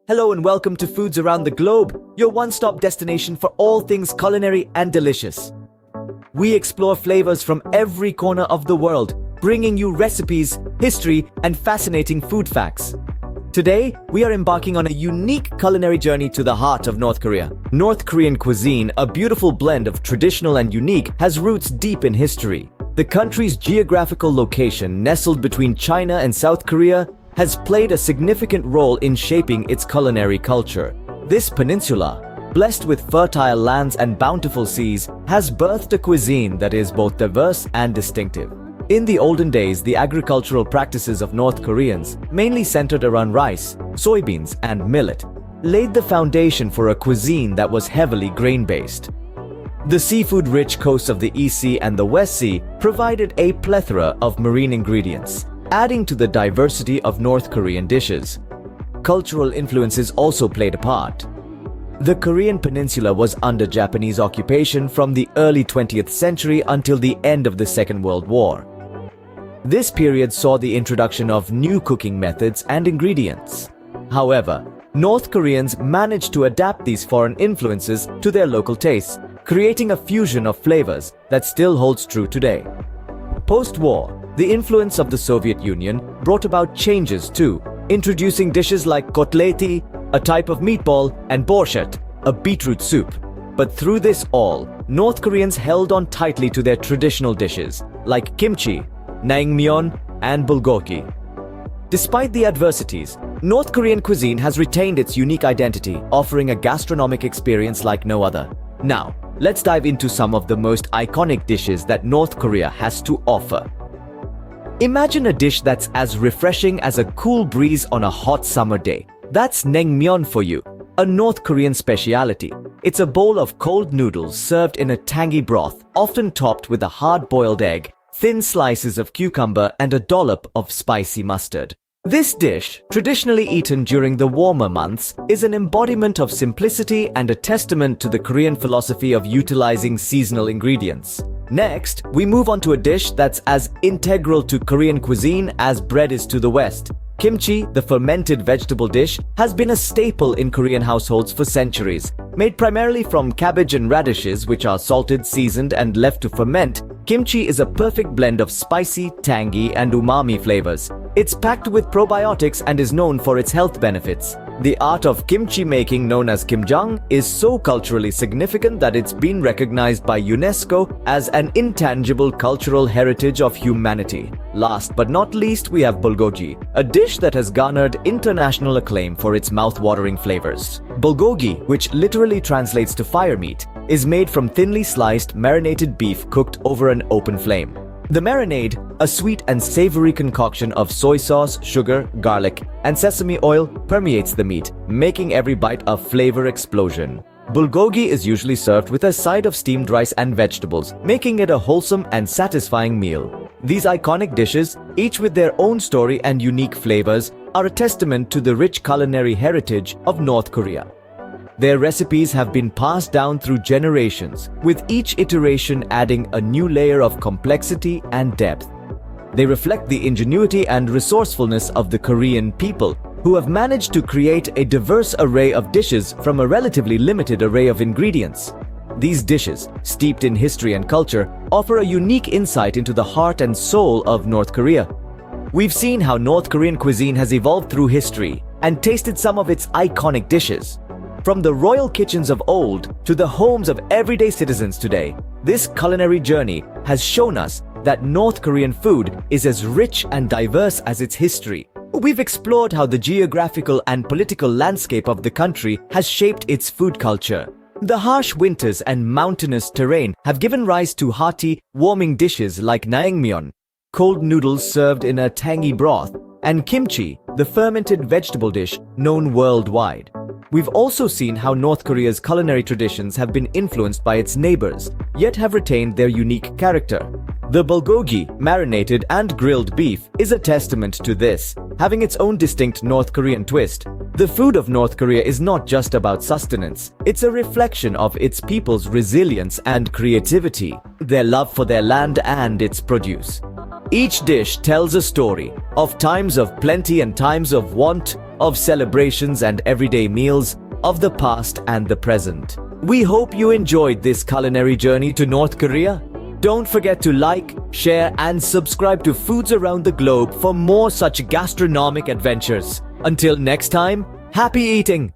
Hello and welcome to Foods Around the Globe, your one-stop destination for all things culinary and delicious. We explore flavors from every corner of the world, bringing you recipes, history, and fascinating food facts. Today, we are embarking on a unique culinary journey to the heart of North Korea. North Korean cuisine, a beautiful blend of traditional and unique, has roots deep in history. The country's geographical location, nestled between China and South Korea, has played a significant role in shaping its culinary culture. This peninsula, blessed with fertile lands and bountiful seas, has birthed a cuisine that is both diverse and distinctive. In the olden days, the agricultural practices of North Koreans, mainly centered around rice, soybeans, and millet, laid the foundation for a cuisine that was heavily grain-based. The seafood-rich coasts of the East Sea and the West Sea provided a plethora of marine ingredients, adding to the diversity of North Korean dishes. Cultural influences also played a part. The Korean peninsula was under Japanese occupation from the early 20th century until the end of the Second World War. This period saw the introduction of new cooking methods and ingredients. However, North Koreans managed to adapt these foreign influences to their local tastes, creating a fusion of flavors that still holds true today. Post-war, the influence of the Soviet Union brought about changes too, introducing dishes like kotleti, a type of meatball, and borscht, a beetroot soup. But through this all, North Koreans held on tightly to their traditional dishes like kimchi, naengmyeon, and bulgogi. Despite the adversities, North Korean cuisine has retained its unique identity, offering a gastronomic experience like no other. Now, let's dive into some of the most iconic dishes that North Korea has to offer. Imagine a dish that's as refreshing as a cool breeze on a hot summer day. That's naengmyeon for you, a North Korean speciality. It's a bowl of cold noodles served in a tangy broth, often topped with a hard-boiled egg, thin slices of cucumber, and a dollop of spicy mustard. This dish, traditionally eaten during the warmer months, is an embodiment of simplicity and a testament to the Korean philosophy of utilizing seasonal ingredients. Next, we move on to a dish that's as integral to Korean cuisine as bread is to the West. Kimchi, the fermented vegetable dish, has been a staple in Korean households for centuries. Made primarily from cabbage and radishes, which are salted, seasoned, and left to ferment, kimchi is a perfect blend of spicy, tangy, and umami flavors. It's packed with probiotics and is known for its health benefits. The art of kimchi making, known as kimjang, is so culturally significant that it's been recognized by UNESCO as an intangible cultural heritage of humanity. Last but not least, we have bulgogi, a dish that has garnered international acclaim for its mouth-watering flavors. Bulgogi, which literally translates to fire meat, is made from thinly sliced, marinated beef cooked over an open flame. The marinade, a sweet and savory concoction of soy sauce, sugar, garlic, and sesame oil, permeates the meat, making every bite a flavor explosion. Bulgogi is usually served with a side of steamed rice and vegetables, making it a wholesome and satisfying meal. These iconic dishes, each with their own story and unique flavors, are a testament to the rich culinary heritage of North Korea. Their recipes have been passed down through generations, with each iteration adding a new layer of complexity and depth. They reflect the ingenuity and resourcefulness of the Korean people, who have managed to create a diverse array of dishes from a relatively limited array of ingredients. These dishes, steeped in history and culture, offer a unique insight into the heart and soul of North Korea. We've seen how North Korean cuisine has evolved through history and tasted some of its iconic dishes. From the royal kitchens of old to the homes of everyday citizens today, this culinary journey has shown us that North Korean food is as rich and diverse as its history. We've explored how the geographical and political landscape of the country has shaped its food culture. The harsh winters and mountainous terrain have given rise to hearty, warming dishes like naengmyeon, cold noodles served in a tangy broth, and kimchi, the fermented vegetable dish known worldwide. We've also seen how North Korea's culinary traditions have been influenced by its neighbors, yet have retained their unique character. The bulgogi, marinated and grilled beef, is a testament to this, having its own distinct North Korean twist. The food of North Korea is not just about sustenance, it's a reflection of its people's resilience and creativity, their love for their land and its produce. Each dish tells a story of times of plenty and times of want, of celebrations and everyday meals, of the past and the present. We hope you enjoyed this culinary journey to North Korea. Don't forget to like, share, and subscribe to Foods Around the Globe for more such gastronomic adventures. Until next time, happy eating!